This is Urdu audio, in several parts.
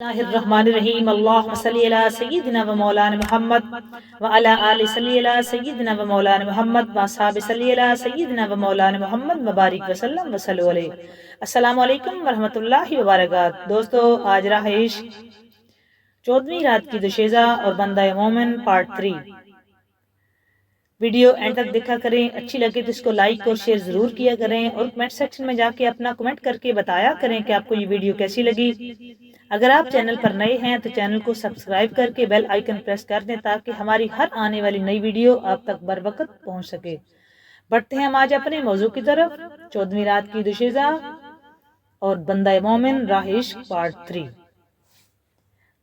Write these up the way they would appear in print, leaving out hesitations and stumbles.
اللہ الرحمن الرحیم اللہم صلی علی سیدنا و مولانا محمد وعلی آل صلی علی سیدنا و مولانا محمد واصحاب صلی علی سیدنا و مولانا محمد مبارک وسلم وصلو علیہ۔ السلام علیکم ورحمۃ اللہ وبرکاتہ۔ دوستو، آج راہ عشق 14ویں رات کی دوشیزہ اور بندہ مومن پارٹ 3۔ ویڈیو اینڈ تک دیکھا کریں، اچھی لگے تو اس کو لائک اور شیئر ضرور کیا کریں، اور کمنٹ سیکشن میں جا کے اپنا کمنٹ کر کے بتایا کریں کہ آپ کو یہ ویڈیو کیسی لگی۔ اگر آپ چینل پر نئے ہیں تو چینل کو سبسکرائب کر کے بیل آئیکن پریس کر دیں تاکہ ہماری ہر آنے والی نئی ویڈیو آپ تک بر وقت پہنچ سکے۔ بڑھتے ہیں ہم آج اپنے موضوع کی طرف، 14ویں رات کی دوشیزہ اور بندہ مومن راہ عشق پارٹ 3۔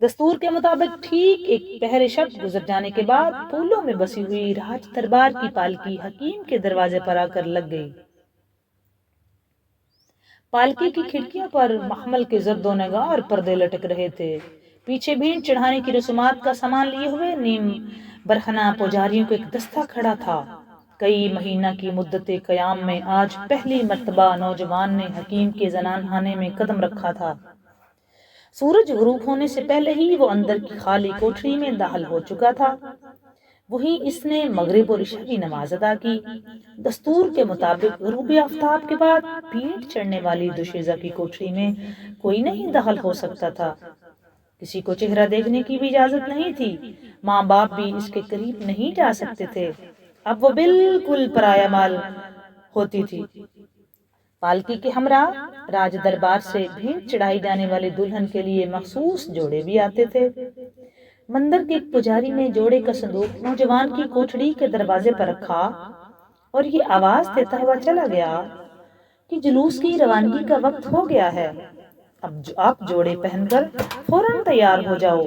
دستور کے مطابق ٹھیک ایک پہر شب گزر جانے کے بعد پھولوں میں بسی ہوئی راج دربار کی پالکی حکیم کے دروازے پر آ کر لگ گئی۔ پالکی کی کھڑکیوں پر محمل کے زرد و نگار پردے لٹک رہے تھے۔ پیچھے بھیڑ چڑھانے کی رسومات کا سامان لیے ہوئے نیم برہنہ پجاریوں کا ایک دستہ کھڑا تھا۔ کئی مہینہ کی مدت قیام میں آج پہلی مرتبہ نوجوان نے حکیم کے زنان خانے میں قدم رکھا تھا۔ سورج غروب ہونے سے پہلے ہی وہ اندر کی خالی کوٹھری میں داخل ہو چکا تھا۔ وہیں اس نے مغرب اور عشاء کی نماز ادا کی۔ دستور کے مطابق غروب آفتاب کے بعد پیٹ چڑھنے والی دوشیزہ کی کوٹھری میں کوئی نہیں داخل ہو سکتا تھا۔ کسی کو چہرہ دیکھنے کی بھی اجازت نہیں تھی، ماں باپ بھی اس کے قریب نہیں جا سکتے تھے۔ اب وہ بالکل پرایا مال ہوتی تھی۔ پالکی کے ہمراہ راج دربار سے بھیڑ چڑھائی جانے والے دلہن کے لیے مخصوص جوڑے بھی آتے تھے۔ مندر کے ایک پجاری نے جوڑے کا صندوق نوجوان کی کوٹھڑی کے دروازے پر رکھا اور یہ آواز دیتا ہوا چلا گیا کہ جلوس کی روانگی کا وقت ہو گیا ہے، اب آپ جوڑے پہن کر فوراً تیار ہو جاؤ۔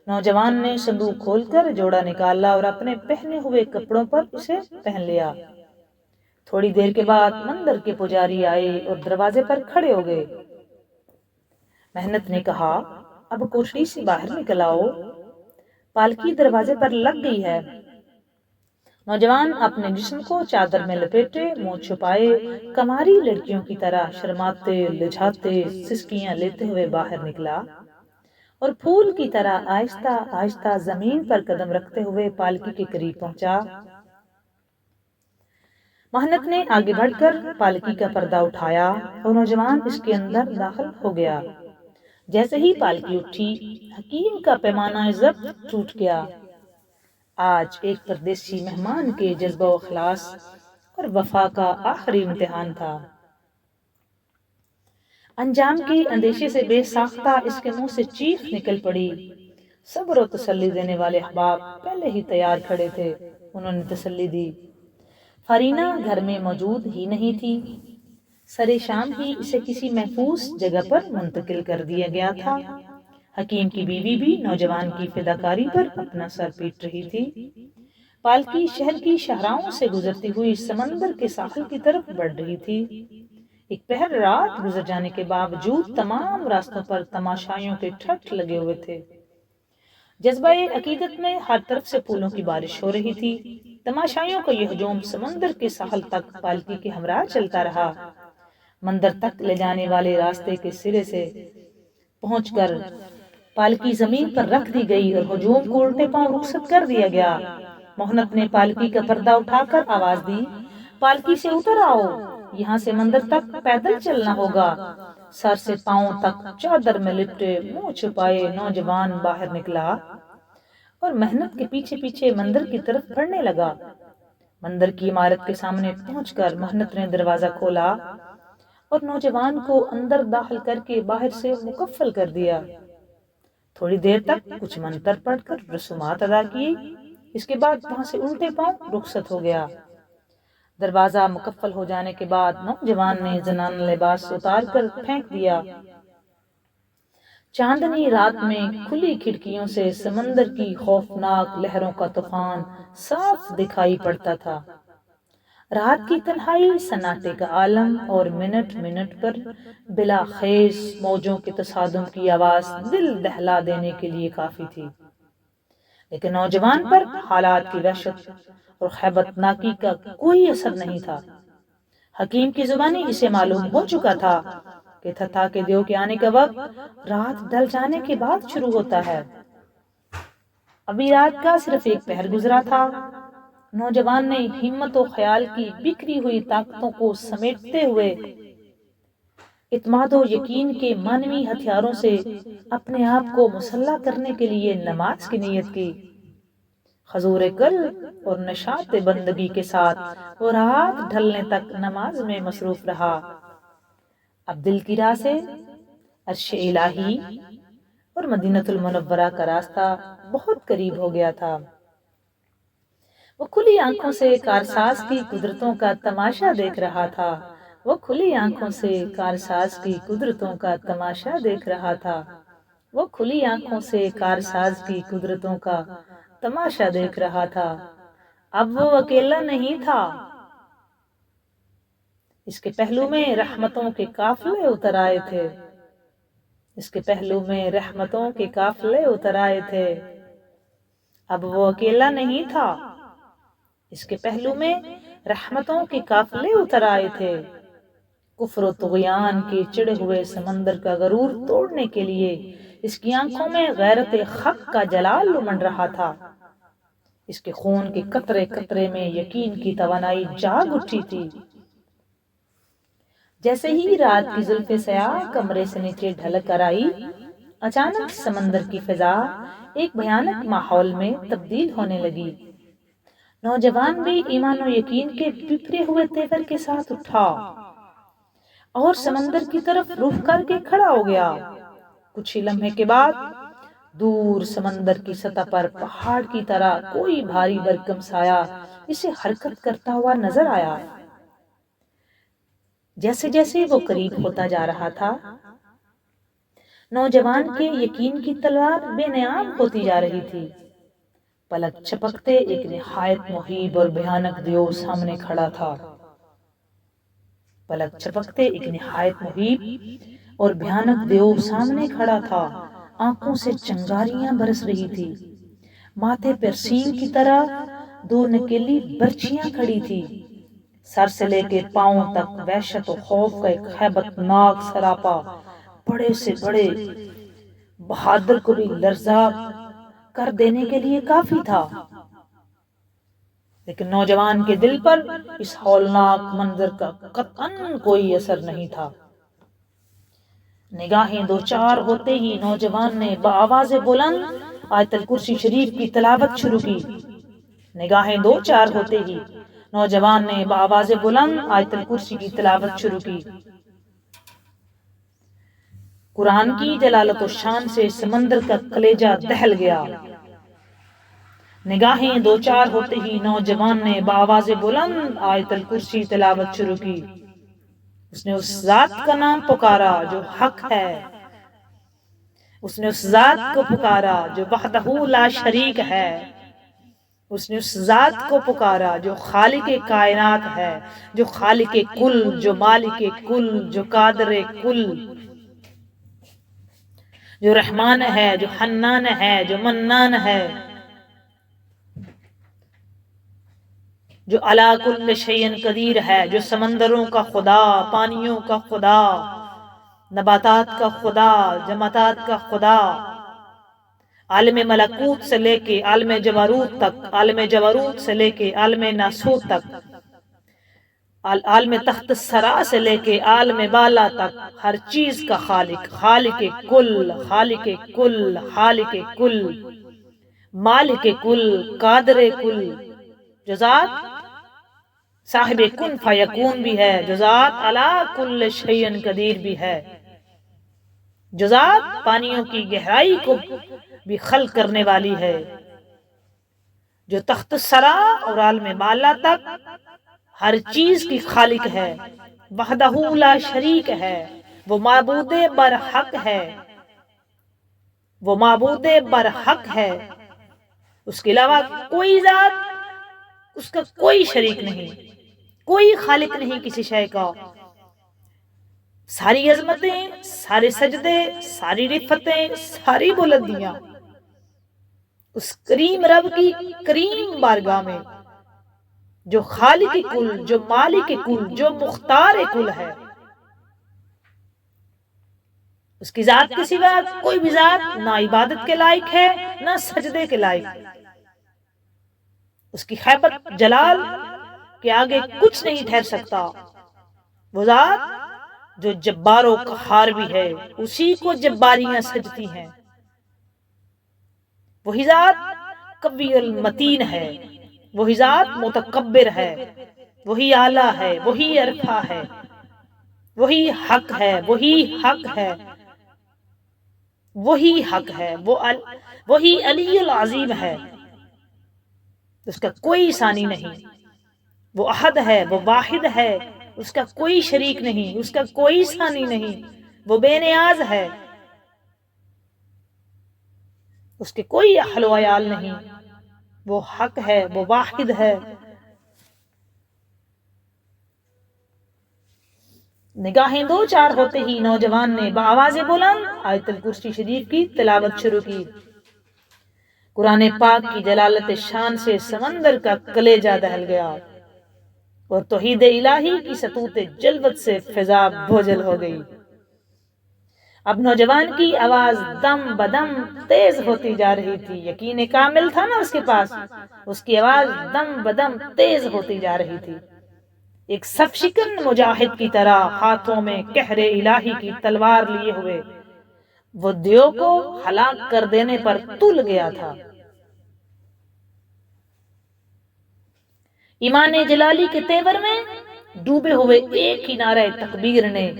نوجوان نے صندوق کھول کر جوڑا نکالا اور اپنے پہنے ہوئے کپڑوں پر اسے پہن لیا۔ تھوڑی دیر کے بعد مندر کے پجاری آئے اور دروازے پر کھڑے ہو گئے۔ محنت نے کہا، اب کوٹھڑی سے باہر نکل آؤ، پالکی دروازے پر لگ گئی ہے۔ نوجوان اپنے جسم کو چادر میں لپیٹے، منہ چھپائے، کماری لڑکیوں کی طرح شرماتے لجاتے سسکیاں لیتے ہوئے باہر نکلا اور پھول کی طرح آہستہ آہستہ زمین پر قدم رکھتے ہوئے پالکی کے قریب پہنچا۔ محنت نے آگے بڑھ کر پالکی کا پردہ اٹھایا اور نوجوان اس کے اندر داخل ہو گیا۔ جیسے ہی پالکی اٹھی، حکیم کا پیمانہ ضبط ٹوٹ گیا۔ آج ایک پردیسی مہمان کے جذبہ و اخلاص اور وفا کا آخری امتحان تھا۔ انجام کے اندیشے سے بے ساختہ اس کے منہ سے چیخ نکل پڑی۔ صبر و تسلی دینے والے احباب پہلے ہی تیار کھڑے تھے۔ انہوں نے تسلی دی۔ فارینہ گھر میں موجود ہی نہیں تھی۔ سرے شام ہی اسے کسی محفوظ جگہ پر منتقل کر دیا گیا تھا۔ حکیم کی بیوی بھی نوجوان کی فداکاری پر اپنا سر پیٹ رہی تھی۔ پالکی شہر کی شاہراہوں سے گزرتی ہوئی سمندر کے ساحل کی طرف بڑھ رہی تھی۔ ایک پہر رات گزر جانے کے باوجود تمام راستوں پر تماشائیوں کے ٹھٹ لگے ہوئے تھے۔ جذبہ عقیدت میں ہر طرف سے پھولوں کی بارش ہو رہی تھی۔ تماشائیوں کا یہ ہجوم سمندر کے ساحل تک پالکی کے ہمراہ چلتا رہا۔ مندر تک لے جانے والے راستے کے سرے سے پہنچ کر پالکی زمین پر رکھ دی گئی اور ہجوم کو الٹے پاؤں رخصت کر دیا گیا۔ محنت نے پالکی کا پردہ اٹھا کر آواز دی، پالکی سے اتر آؤ، یہاں سے مندر تک پیدل چلنا ہوگا۔ سر سے پاؤں تک چادر میں لپٹے، منہ چھپائے نوجوان باہر نکلا اور محنت کے پیچھے پیچھے مندر کی طرف بڑھنے لگا۔ مندر کی عمارت کے سامنے پہنچ کر محنت نے دروازہ کھولا اور نوجوان کو اندر داخل کر کے باہر سے مکفل کر دیا۔ تھوڑی دیر تک کچھ منتر پڑھ کر رسومات ادا کی، اس کے بعد وہاں سے الٹے پاؤں رخصت ہو گیا۔ دروازہ مکفل ہو جانے کے بعد نوجوان نے زنانہ لباس اتار کر پھینک دیا۔ چاندنی رات میں کھلی کھڑکیوں سے سمندر کی خوفناک لہروں کا طوفان صاف دکھائی پڑتا تھا۔ رات کی تنہائی سناٹے کا عالم اور منٹ منٹ پر بلا خیز موجوں کے تصادم کی آواز دل دہلا دینے کے لیے کافی تھی۔ لیکن نوجوان پر حالات کی وحشت اور ہیبت ناکی کا کوئی اثر نہیں تھا۔ حکیم کی زبانی اسے معلوم ہو چکا تھا کہ تھا کہ دیو کے آنے کا وقت رات ڈل جانے کے بعد شروع ہوتا ہے۔ ابھی رات کا صرف ایک پہر گزرا تھا۔ نوجوان نے ہمت و خیال کی بکھری ہوئی طاقتوں کو سمیٹتے ہوئے اعتماد و یقین کے مانوی ہتھیاروں سے اپنے آپ کو مسلح کرنے کے لیے نماز کی نیت کی۔ حضور قلب اور نشاط بندگی کے ساتھ وہ رات ڈھلنے تک نماز میں مصروف رہا۔ اب دل کی راہ سے عرش الہی اور مدینہ المنورہ کا راستہ بہت قریب ہو گیا تھا۔ وہ کھلی آنکھوں سے کارساز کی قدرتوں کا تماشا دیکھ رہا تھا۔ وہ کھلی آنکھوں سے کارساز کی قدرتوں کا تماشا دیکھ رہا تھا۔ وہ کھلی آنکھوں سے کارساز کی قدرتوں کا تماشا دیکھ رہا تھا۔ اب وہ اکیلا نہیں تھا۔ اس کے پہلو میں رحمتوں کے قافلے اتر آئے تھے۔ اس کے پہلو میں رحمتوں کے قافلے اتر آئے تھے۔ اب وہ اکیلا نہیں تھا۔ اس کے پہلو میں رحمتوں کے قافلے اتر آئے تھے۔ کفر و طغیان کے چڑھے ہوئے سمندر کا غرور توڑنے کے لیے اس کی آنکھوں میں غیرت حق کا جلال امنڈ رہا تھا۔ اس کے خون کے قطرے قطرے میں یقین کی توانائی جاگ اٹھی تھی۔ جیسے ہی رات کی زلف سیاہ کمرے سے نیچے ڈھلک کر آئی، اچانک سمندر کی فضا ایک بھیانک ماحول میں تبدیل ہونے لگی۔ نوجوان بھی ایمان و یقین کے بکھرے ہوئے تیور کے ساتھ اٹھا اور سمندر کی طرف رخ کر کے کھڑا ہو گیا۔ کچھ ہی لمحے کے بعد دور سمندر کی سطح پر پہاڑ کی طرح کوئی بھاری بھرکم سایہ اسے حرکت کرتا ہوا نظر آیا۔ جیسے جیسے وہ قریب ہوتا جا رہا تھا، نوجوان کے یقین کی تلوار بے نیام ہوتی جا رہی تھی۔ پلک چھپکتے ایک نہایت مہیب اور بھیانک دیو سامنے کھڑا تھا۔ پلک چھپکتے ایک نہایت مہیب اور بھیانک دیو سامنے کھڑا تھا۔ آنکھوں سے چنگاریاں برس رہی تھی۔ ماتھے پر سینگ کی طرح دو نکیلی برچیاں کھڑی تھی۔ سر سے لے کے پاؤں تک وحشت و خوف کا ایک ہیبت ناک سراپا بڑے سے بڑے بہادر کو بھی لرزا کر دینے کے لیے کافی تھا۔ لیکن نوجوان کے دل پر اس ہولناک منظر کا قطعاً کوئی اثر نہیں تھا۔ نگاہیں دو چار ہوتے ہی نوجوان نے بآواز بلند آیت الکرسی شریف کی تلاوت شروع کی۔ نگاہیں دو چار ہوتے ہی نوجوان نے بآواز بلند آیت الکرسی کی تلاوت شروع کی۔ قرآن کی جلالت و شان سے سمندر کا کلیجہ دہل گیا۔ نگاہیں دو چار ہوتے ہی نوجوان نے بآواز بلند آیت الکرسی تلاوت شروع کی۔ اس نے اس ذات کا نام پکارا جو حق ہے۔ اس نے اس ذات کو پکارا جو وحدہ لا شریک ہے۔ اس نے اس ذات کو پکارا جو خالق کائنات ہے، جو خالق کل، جو مالک کل، جو قادر کل، جو رحمان ہے، جو حنان ہے، جو منان ہے، جو علی کل شیء قدیر ہے، جو سمندروں کا خدا، پانیوں کا خدا، نباتات کا خدا، جمادات کا خدا، عالم ملکوت سے لے کے عالم جبروت تک، عالم جبروت سے لے کے عالم ناسوت تک، عالم تحت الثری سے لے کے عالم بالا تک، ہر چیز کا خالق، خالق کل، خالق کل، خالق کل، مالک کل، قادر کل، جو ذات صاحب کن فیکون بھی ہے، جو ذات علی کل شیء قدیر بھی ہے، جو ذات پانیوں کی گہرائی کو بھی خلق کرنے والی ہے، جو تحت الثری اور عالم بالا تک ہر چیز کی خالق ہے، وحدہ لا شریک ہے، وہ معبود برحق ہے، وہ معبود برحق ہے، اس کے علاوہ کوئی ذات، اس کا کوئی شریک نہیں، کوئی خالق نہیں کسی شے کا۔ ساری عظمتیں، سارے سجدے، ساری رفتیں، ساری بلندیاں اس کریم رب کی کریم بارگاہ میں، جو خالق کل، جو مالک کل، جو مختار کل ہے۔ اس کی ذات کے سوا کوئی بھی ذات نہ عبادت کے لائق ہے نہ سجدے کے لائق. اس کی خیبت جلال کے آگے کچھ نہیں ٹھہر سکتا. وہ ذات جو جبار و قہار بھی ہے، اسی کو جباریاں سجتی ہیں. وہی ذات قوی المتین ہے، وہی ذات متکبر ہے، وہی اعلیٰ ہے، وہی عرفہ ہے، وہی حق ہے، وہی حق ہے، وہی حق ہے، وہی علی العظیم ہے. اس کا کوئی ثانی نہیں. وہ احد ہے، وہ واحد ہے، اس کا کوئی شریک نہیں، اس کا کوئی ثانی نہیں. وہ بے نیاز ہے، اس کے کوئی اہل و عیال نہیں. وہ حق ہے، وہ واحد ہے. نگاہیں دو چار ہوتے ہی نوجوان نے بآواز بلند آیت الکرسی شریف کی تلاوت شروع کی. قرآن پاک کی جلالت شان سے سمندر کا کلیجہ دہل گیا اور توحید الہی کی سطوط جلوت سے فضا بوجھل ہو گئی. اب نوجوان کی آواز دم بدم تیز ہوتی جا رہی تھی. یقین کامل تھا نا اس کے پاس. اس کی آواز دم بدم تیز ہوتی جا رہی تھی. ایک صف شکن مجاہد کی طرح ہاتھوں میں قہر الہی کی تلوار لیے ہوئے وہ دیو کو ہلاک کر دینے پر تل گیا تھا. ایمان جلالی کے تیور میں ڈوبے ہوئے ایک ہی نعرہ تکبیر نے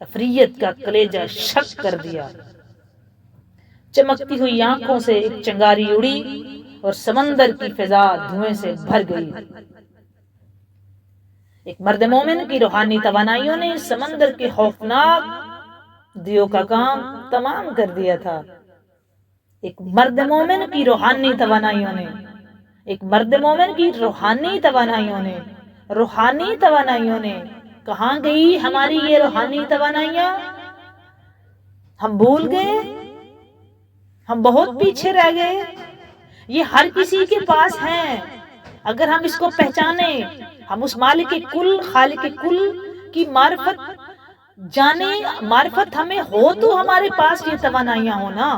افریت کا کلیجہ شک کر دیا. چمکتی ہوئی آنکھوں سے ایک چنگاری اڑی اور سمندر کی فضا دھوئیں سے بھر گئی. ایک مرد مومن کی روحانی توانائیوں نے سمندر کے خوفناک دیو کا کام تمام کر دیا تھا. ایک مرد مومن کی روحانی توانائیوں نے، ایک مرد مومن کی روحانی توانائیوں نے کہاں گئی ہماری یہ روحانی توانائیاں؟ ہم بھول گئے، ہم بہت پیچھے رہ گئے. یہ ہر کسی کے پاس ہیں. اگر ہم اس کو پہچانیں، ہم اس مالک کل خالق کل کی معرفت جانے، معرفت ہمیں ہو تو ہمارے پاس یہ توانائیاں ہونا.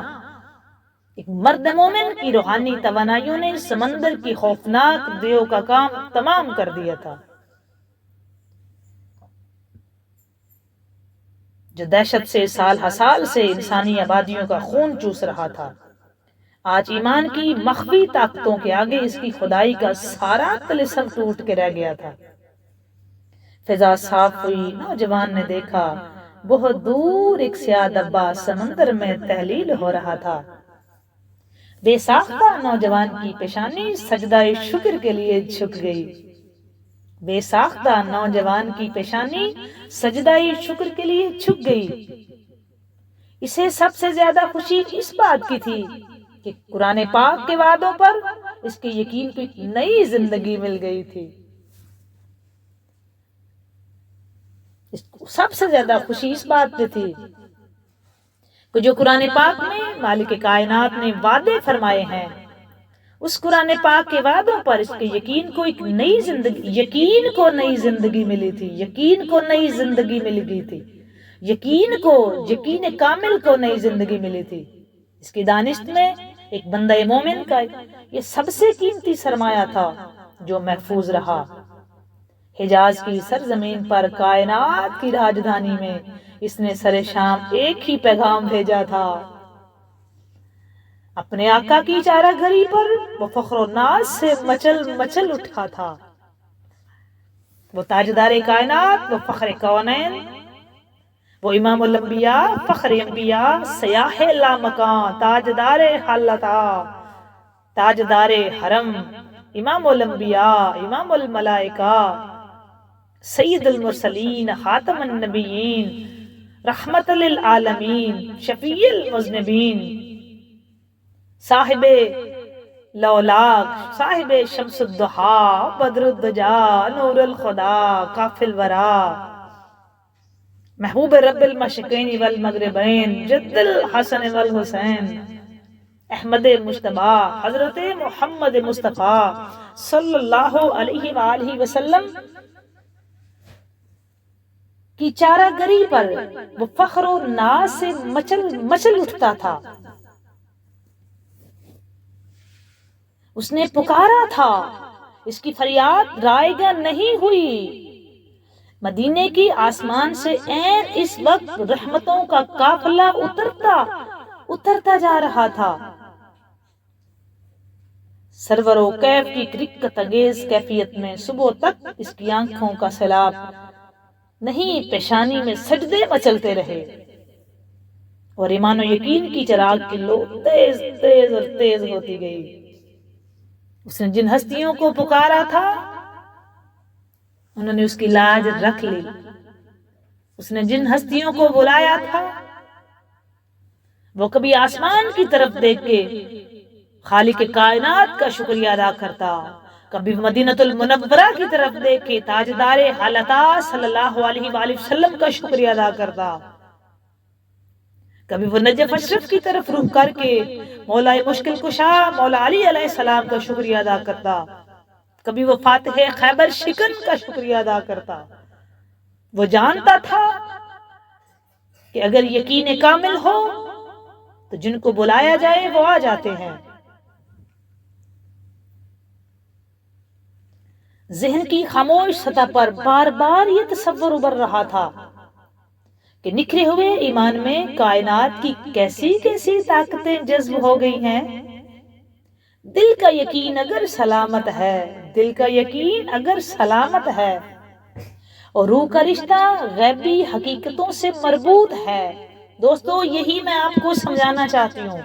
ایک مرد مومن کی روحانی توانائیوں نے سمندر کی خوفناک دیو کا کام تمام کر دیا تھا. جو دہشت سے سال ہر سال سے انسانی آبادیوں کا خون چوس رہا تھا، آج ایمان کی مخفی طاقتوں کے آگے اس کی خدائی کا سارا طلسم ٹوٹ کے رہ گیا تھا. فضا صاف ہوئی. نوجوان نے دیکھا بہت دور ایک سیاہ ڈبہ سمندر میں تحلیل ہو رہا تھا. بے ساختہ نوجوان کی پیشانی سجدہ شکر کے لیے جھک گئی. بے ساختہ نوجوان کی پیشانی سجدہ شکر کے لیے جھک گئی. اسے سب سے زیادہ خوشی اس بات کی تھی کہ قرآن پاک کے وعدوں پر اس کے یقین کو ایک نئی زندگی مل گئی تھی. سب سے زیادہ خوشی اس بات پہ تھی کہ جو قرآن پاک میں مالک کائنات نے وعدے فرمائے ہیں، اس قرآن پاک کے وعدوں پر اس کے یقین کو ایک نئی زندگی، یقین کو نئی زندگی ملی تھی. یقین کو نئی زندگی مل گئی تھی. یقین کامل کو نئی زندگی ملی تھی. اس کی دانست میں ایک بندہ مومن کا یہ سب سے قیمتی سرمایہ تھا جو محفوظ رہا. حجاز کی سرزمین پر کائنات کی راجدھانی میں اس نے سر شام ایک ہی پیغام بھیجا تھا. اپنے آقا کی چارہ گھری پر وہ فخر و ناز سے مچل اٹھا تھا. وہ تاجدار کائنات، وہ فخر کونین، وہ امام الانبیاء، فخر انبیاء، سیاح لامکان، تاجدار حالتا، تاجدار حرم، امام الانبیاء، امام الملائکہ، سید المرسلین، خاتم النبیین، رحمت للعالمین، شفیع المذنبین، صاحب لولاک، صاحب شمس الضحا، بدر الدجا، نور الخدا، کاف الورا، محبوب رب المشرقین والمغربین، جد الحسن والحسین، احمد مجتبی، حضرت محمد مصطفیٰ صلی اللہ علیہ وآلہ وسلم کی چارہ گری پر وہ فخر و ناز سے مچل اٹھتا تھا۔ اس نے پکارا تھا، اس کی فریاد رائگاں نہیں ہوئی۔ مدینے کی آسمان سے عین اس وقت رحمتوں کا قافلہ اترتا جا رہا تھا۔ سرور و کیف کی رقت انگیز کیفیت میں صبح تک اس کی آنکھوں کا سیلاب نہیں، پیشانی میں سجدے مچلتے رہے، اور ایمان و یقین کی چراغ کی لو تیز تیز اور تیز ہوتی گئی۔ اس نے جن ہستیوں کو پکارا تھا انہوں نے اس کی لاج رکھ لی۔ اس نے جن ہستیوں کو بلایا تھا وہ کبھی آسمان کی طرف دیکھ کے خالق کائنات کا شکریہ ادا کرتا، کبھی مدینہ المنورہ کی طرف دیکھ کے تاجدار حالتا صلی اللہ علیہ وآلہ وسلم کا شکریہ ادا کرتا، کبھی وہ نجف اشرف کی طرف رخ کر کے مولا مشکل کشا مولا علی علیہ السلام کا شکریہ ادا کرتا، کبھی وہ فاتح خیبر شکن کا شکریہ ادا کرتا۔ وہ جانتا تھا کہ اگر یقین کامل ہو تو جن کو بلایا جائے وہ آ جاتے ہیں۔ ذہن کی خاموش سطح پر بار بار یہ تصور ابھر رہا تھا کہ نکھرے ہوئے ایمان میں کائنات کی کیسی کیسی طاقتیں جذب ہو گئی ہیں۔ دل کا یقین اگر سلامت ہے، دل کا یقین اگر سلامت ہے اور روح کا رشتہ غیبی حقیقتوں سے مربوط ہے۔ دوستو، یہی میں آپ کو سمجھانا چاہتی ہوں۔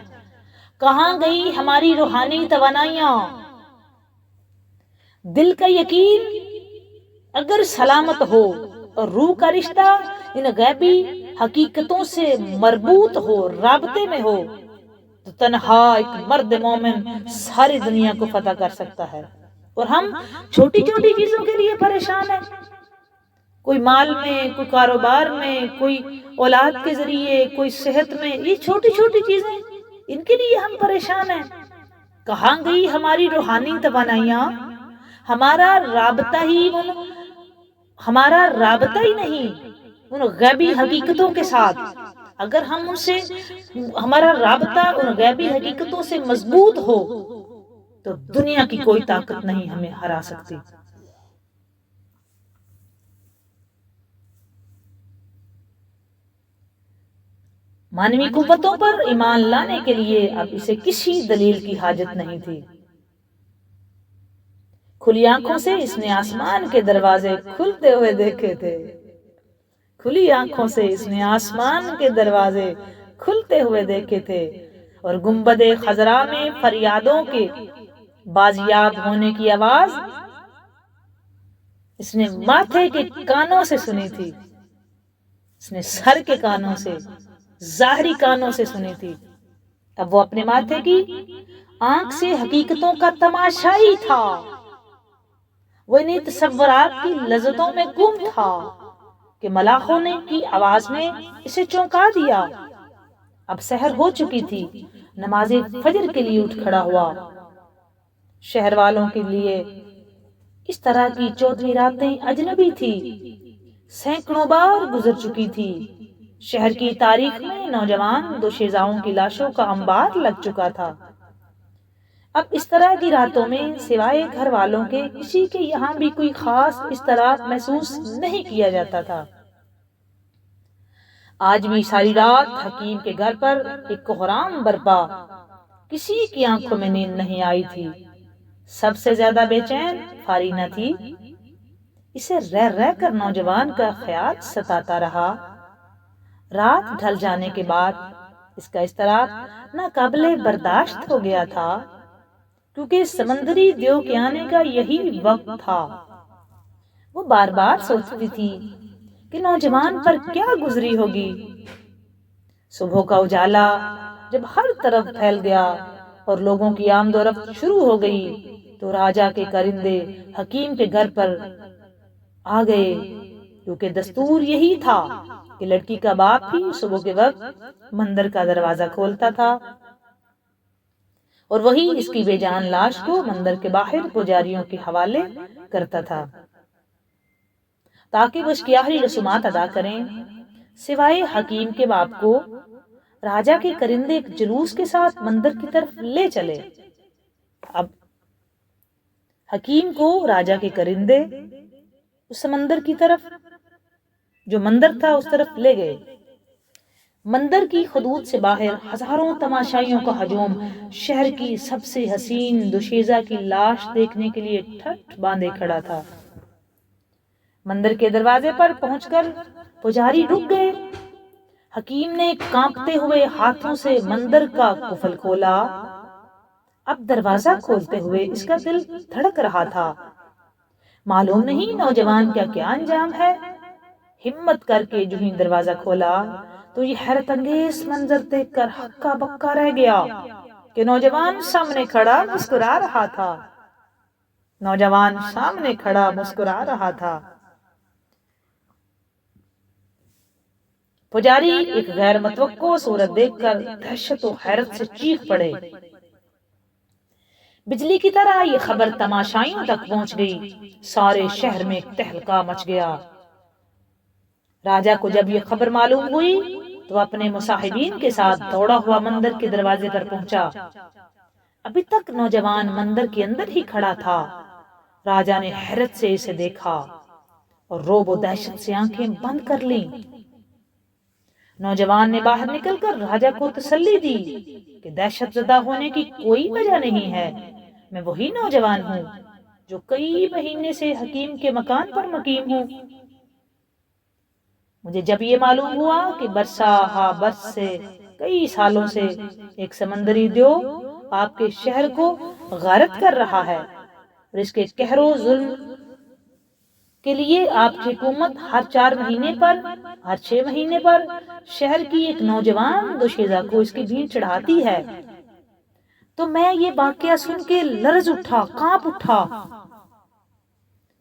کہاں گئی ہماری روحانی توانائیاں؟ دل کا یقین اگر سلامت ہو اور روح کا رشتہ ان غیبی حقیقتوں سے مربوط ہو، رابطے میں ہو، تو تنہا ایک مرد مومن ساری دنیا کو فتح کر سکتا ہے۔ اور ہم چھوٹی چھوٹی چیزوں کے لیے پریشان ہیں، کوئی مال میں، کوئی کاروبار میں، کوئی اولاد کے ذریعے، کوئی صحت میں، یہ چھوٹی چھوٹی چیزیں، ان کے لیے ہم پریشان ہیں۔ کہاں گئی ہماری روحانی توانائیاں؟ ہمارا رابطہ ہی نہیں ان غیبی حقیقتوں کے ساتھ۔ اگر ہمارا رابطہ ان غیبی حقیقتوں سے مضبوط ہو تو دنیا کی کوئی طاقت نہیں ہمیں ہرا سکتی۔ مانوی قوتوں پر ایمان لانے کے لیے اب اسے کسی دلیل کی حاجت نہیں تھی۔ کھلی آنکھوں سے اس نے آسمان کے دروازے کھلتے ہوئے دیکھے تھے، کھلی آنکھوں سے اس نے آسمان کے دروازے کھلتے ہوئے دیکھے تھے، اور گنبد خضرا میں فریادوں کے بازیاب ہونے کی آواز اس نے ماتھے کے کانوں سے سنی تھی، اس نے سر کے کانوں سے، ظاہری کانوں سے سنی تھی۔ اب وہ اپنے ماتھے کی آنکھ سے حقیقتوں کا تماشائی تھا، وہ انہیں تصورات کی لذتوں میں گم تھا کہ ملاحوں نے کی آواز نے اسے چونکا دیا۔ اب سحر ہو چکی تھی، نماز فجر کے لیے اٹھ کھڑا ہوا۔ شہر والوں کے لیے اس طرح کی 14 راتیں اجنبی تھی، سینکڑوں بار گزر چکی تھی۔ شہر کی تاریخ میں نوجوان دوشیزاؤں کی لاشوں کا انبار لگ چکا تھا۔ اب اس طرح کی راتوں میں سوائے گھر والوں کے کسی کے یہاں بھی کوئی خاص اس طرح محسوس نہیں کیا جاتا تھا۔ آج بھی ساری رات حکیم کے گھر پر ایک کوہرام برپا، کسی کی آنکھوں میں نیند نہیں آئی تھی۔ سب سے زیادہ بے چین فارینہ تھی، اسے رہ رہ کر نوجوان کا خیال ستاتا رہا۔ رات ڈھل جانے کے بعد اس کا اضطراب ناقابل برداشت ہو گیا تھا، کیونکہ سمندری دیو کے آنے کا یہی وقت تھا۔ وہ بار بار سوچتی تھی کہ نوجوان پر کیا گزری ہوگی۔ صبح کا اجالا جب ہر طرف پھیل گیا اور لوگوں کی آمد و رفت شروع ہو گئی تو راجا کے کرندے حکیم کے گھر پر آ گئے، کیونکہ دستور یہی تھا کہ لڑکی کا باپ ہی صبح کے وقت مندر کا دروازہ کھولتا تھا اور وہی اس کی بے جان لاش کو مندر کے باہر پجاریوں کے حوالے کرتا تھا۔ تاکہ وہ اس کی آخری رسومات ادا کریں۔ سوائے حکیم کے باپ کو راجا کے کرندے ایک جلوس کے ساتھ مندر کی طرف لے چلے۔ اب حکیم کو راجا کے کرندے اس سمندر کی طرف، جو مندر تھا، اس طرف لے گئے۔ مندر کی حدود سے باہر ہزاروں تماشائیوں کا ہجوم شہر کی سب سے حسین دوشیزہ کی لاش دیکھنے کے لیے ٹھٹ باندھے کھڑا تھا۔ مندر کے دروازے پر پہنچ کر پجاری رک گئے۔ حکیم نے کانپتے ہوئے ہاتھوں سے مندر کا قفل کھولا۔ اب دروازہ کھولتے ہوئے اس کا دل دھڑک رہا تھا۔ معلوم نہیں نوجوان کا کیا انجام ہے۔ ہمت کر کے جو ہی دروازہ کھولا تو یہ حیرت انگیز منظر دیکھ کر ہکا بکا رہ گیا کہ نوجوان سامنے کھڑا مسکرا رہا تھا۔ نوجوان سامنے کھڑا مسکرا رہا تھا۔ پجاری ایک غیر متوقع صورت دیکھ کر دہشت و حیرت سے چیخ پڑے۔ بجلی کی طرح یہ خبر تماشائیوں تک پہنچ گئی۔ سارے شہر میں ایک تہلکہ مچ گیا۔ راجا کو جب یہ خبر معلوم ہوئی تو اپنے مصاحبین کے ساتھ دوڑا ہوا مندر کے دروازے پر پہنچا۔ ابھی تک نوجوان مندر کے اندر ہی کھڑا تھا۔ راجا نے حیرت سے اسے دیکھا اور رعب و دہشت سے آنکھیں بند کر لیں۔ نوجوان نے باہر نکل کر راجا کو تسلی دی کہ دہشت زدہ ہونے کی کوئی وجہ نہیں ہے، میں وہی نوجوان ہوں جو کئی مہینے سے حکیم کے مکان پر مقیم ہوں۔ مجھے جب یہ معلوم ہوا کہ برس سے کئی سالوں سے ایک سمندری دیو آپ کے شہر کو غارت کر رہا ہے اور اس کے قہر و ظلم کے لیے آپ کی حکومت ہر 4 مہینے پر، ہر 6 مہینے پر شہر کی ایک نوجوان دوشیزہ کو اس کی بھیڑ چڑھاتی ہے، تو میں یہ واقعہ سن کے لرز اٹھا، کانپ اٹھا۔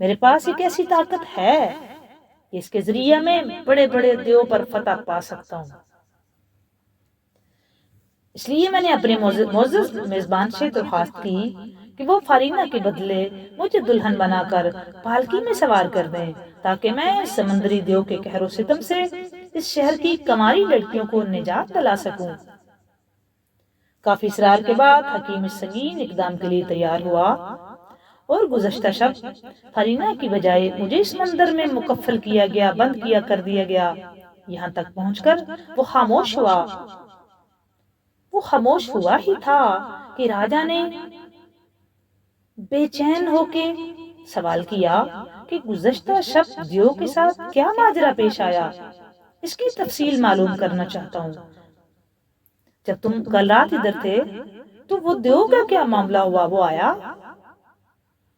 میرے پاس ایک ایسی طاقت ہے، اس کے ذریعے میں بڑے بڑے دیو پر فتح پا سکتا ہوں۔ اس لیے میں نے اپنے معزز میزبان سے درخواست کی کہ وہ فارینہ کے بدلے مجھے دلہن بنا کر پالکی میں سوار کر دیں تاکہ میں سمندری دیو کے قہر و ستم سے اس شہر کی کماری لڑکیوں کو نجات دلا سکوں۔ کافی اصرار کے بعد حکیم اس سنگین اقدام کے لیے تیار ہوا اور گزشتہ شب فارینہ کی بجائے مجھے اس مندر میں مکفل کیا گیا، بند کیا کر دیا گیا۔ یہاں تک پہنچ کر وہ خاموش ہوا۔ وہ خاموش ہوا ہی تھا کہ راجا نے بے چین ہو کے سوال کیا کہ گزشتہ شب دیو کے ساتھ کیا ماجرا پیش آیا، اس کی تفصیل معلوم کرنا چاہتا ہوں۔ جب تم کل رات ادھر تھے تو وہ دیو کا کیا معاملہ ہوا، وہ آیا؟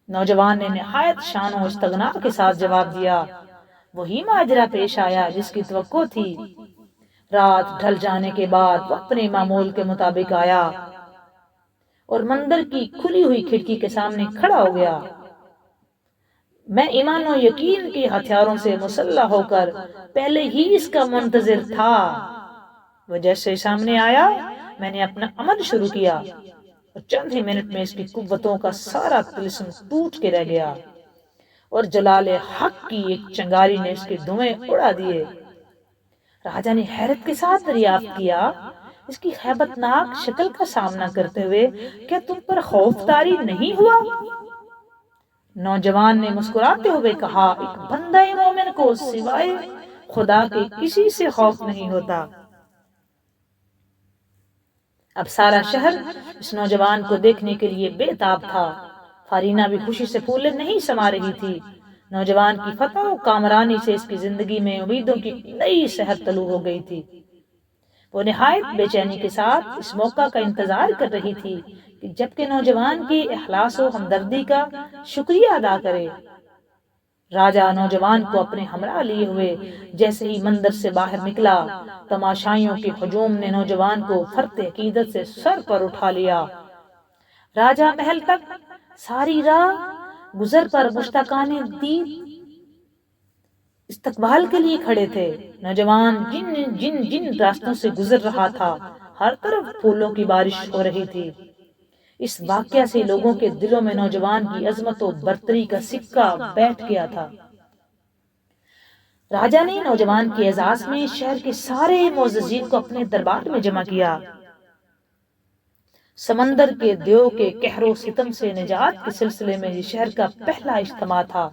نوجوان نے نہایت شان و استغنا کے ساتھ جواب دیا، وہی ماجرا پیش آیا جس کی توقع تھی۔ رات ڈھل جانے کے بعد وہ اپنے معمول کے مطابق آیا اور مندر کی کھلی ہوئی کھڑکی کے سامنے کھڑا ہو گیا۔ میں ایمان و یقین کے ہتھیاروں سے مسلح ہو کر پہلے ہی اس کا منتظر تھا۔ وہ جیسے سامنے آیا میں نے اپنا عمل شروع کیا اور چند ہی منٹ میں اس کی قوتوں کا سارا طلسم ٹوٹ کے رہ گیا اور جلال حق کی ایک چنگاری نے اس کے دھوئیں اڑا دیے۔ راجا نے حیرت کے ساتھ دریافت کیا، اس کی ہیبت ناک شکل کا سامنا کرتے ہوئے کیا تم پر خوف طاری نہیں ہوا؟ نوجوان نے مسکراتے ہوئے کہا، ایک بندہ مومن کو سوائے خدا کے کسی سے خوف نہیں ہوتا۔ اب سارا شہر اس نوجوان کو دیکھنے کے لیے بے تاب تھا۔ فارینہ بھی خوشی سے پھولے نہیں سما رہی تھی۔ نوجوان کی فتح و کامرانی سے اس کی زندگی میں امیدوں کی نئی سحر طلوع ہو گئی تھی۔ وہ نہایت بے چینی کے ساتھ اس موقع کا انتظار کر رہی تھی کہ جبکہ نوجوان کی اخلاص و ہمدردی کا شکریہ ادا کرے۔ راجا نوجوان کو اپنے ہمراہ لیے ہوئے جیسے ہی مندر سے باہر نکلا، تماشائیوں کے ہجوم نے نوجوان کو فرط عقیدت سے سر پر اٹھا لیا۔ راجا محل تک ساری راہ گزر پر مشتاقان دید استقبال کے لیے کھڑے تھے۔ نوجوان جن راستوں سے گزر رہا تھا ہر طرف پھولوں کی بارش ہو رہی تھی۔ اس واقعہ سے لوگوں کے دلوں میں نوجوان کی عظمت و برتری کا سکہ بیٹھ گیا تھا۔ راجا نے نوجوان کے اعزاز میں شہر کے سارے معززین کو اپنے دربار میں جمع کیا۔ سمندر کے دیو کے قہر و ستم سے نجات کے سلسلے میں یہ شہر کا پہلا اجتماع تھا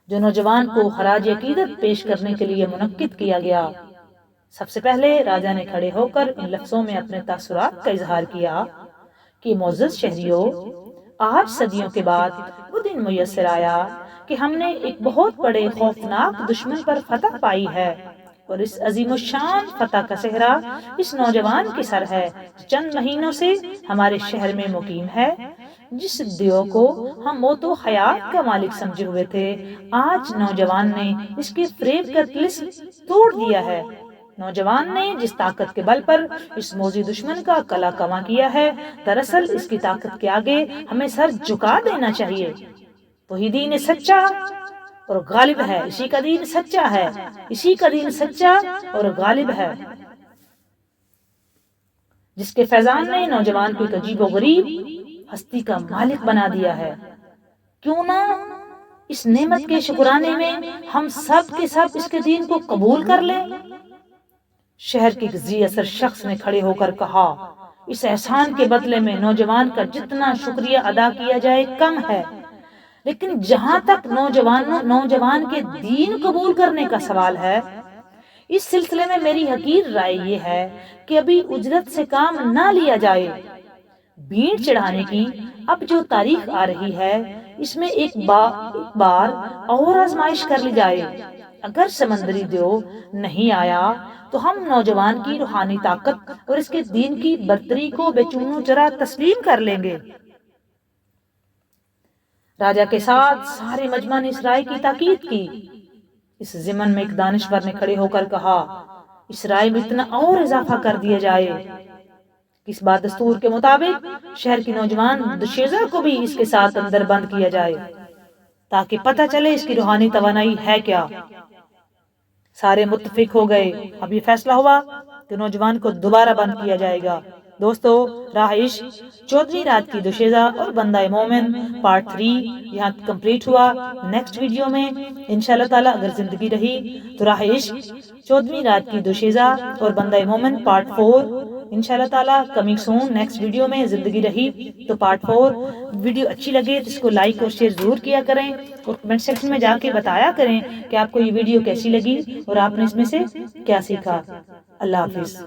جو نوجوان کو خراج عقیدت پیش کرنے کے لیے منعقد کیا گیا۔ سب سے پہلے راجا نے کھڑے ہو کر ان لفظوں میں اپنے تاثرات کا اظہار کیا کہ معزز شہریوں، آج صدیوں کے بعد وہ دن میسر آیا کہ ہم نے ایک بہت بڑے خوفناک دشمن پر فتح پائی ہے، اور اس عظیم الشان فتح کا صحرا اس نوجوان کے سر ہے جو چند مہینوں سے ہمارے شہر میں مقیم ہے۔ جس دیو کو ہم موت و حیات کا مالک سمجھے ہوئے تھے، آج نوجوان نے اس کے فریب کا طلسم توڑ دیا ہے۔ نوجوان نے جس طاقت کے بل پر اس موذی دشمن کا کلا کما کیا ہے، دراصل اس کی طاقت کے آگے ہمیں سر جھکا دینا چاہیے۔ وہی دین سچا اور غالب ہے، اسی کا دین سچا ہے، اسی کا دین سچا اور غالب ہے، جس کے فیضان نے نوجوان کو ایک عجیب و غریب ہستی کا مالک بنا دیا ہے۔ کیوں نہ اس نعمت کے شکرانے میں ہم سب کے سب اس کے دین کو قبول کر لیں۔ شہر کے ذی اثر شخص نے کھڑے ہو کر کہا، اس احسان کے بدلے میں نوجوان کا جتنا شکریہ ادا کیا جائے کم ہے، لیکن جہاں تک نوجوان کے دین قبول کرنے کا سوال ہے، اس سلسلے میں میری حقیر رائے یہ ہے کہ ابھی اجرت سے کام نہ لیا جائے۔ بھیڑ چڑھانے کی اب جو تاریخ آ رہی ہے، اس میں ایک بار اور آزمائش کر لی جائے۔ اگر سمندری دیو نہیں آیا تو ہم نوجوان کی روحانی طاقت اور اس کے دین کی برتری کو بے چون و چرا تسلیم کر لیں گے۔ راجا کے ساتھ سارے مجمع نے اس رائے کی تاکید کی۔ اس ضمن میں ایک دانشور نے کھڑے ہو کر کہا، اس رائے میں اتنا اور اضافہ کر دیا جائے کہ اس بات دستور کے مطابق شہر کی نوجوان دوشیزہ کو بھی اس کے ساتھ اندر بند کیا جائے تاکہ پتہ چلے اس کی روحانی توانائی ہے کیا۔ سارے متفق ہو گئے۔ اب یہ فیصلہ ہوا کہ نوجوان کو دوبارہ بند کیا جائے گا۔ دوستو، راہ عشق 14ویں رات کی دوشیزہ اور بندہ مومن پارٹ 3 یہاں کمپلیٹ ہوا۔ نیکسٹ ویڈیو میں انشاءاللہ تعالی اگر زندگی رہی تو راہ عشق 14ویں رات کی دوشیزہ اور بندہ مومن پارٹ 4 انشاءاللہ تعالی کمنگ سون۔ نیکسٹ ویڈیو میں زندگی رہی تو پارٹ 4۔ ویڈیو اچھی لگے تو اس کو لائک اور شیئر ضرور کیا کریں، اور کمنٹ سیکشن میں جا کے بتایا کریں کہ آپ کو یہ ویڈیو کیسی لگی اور آپ نے اس میں سے کیا سیکھا۔ اللہ حافظ۔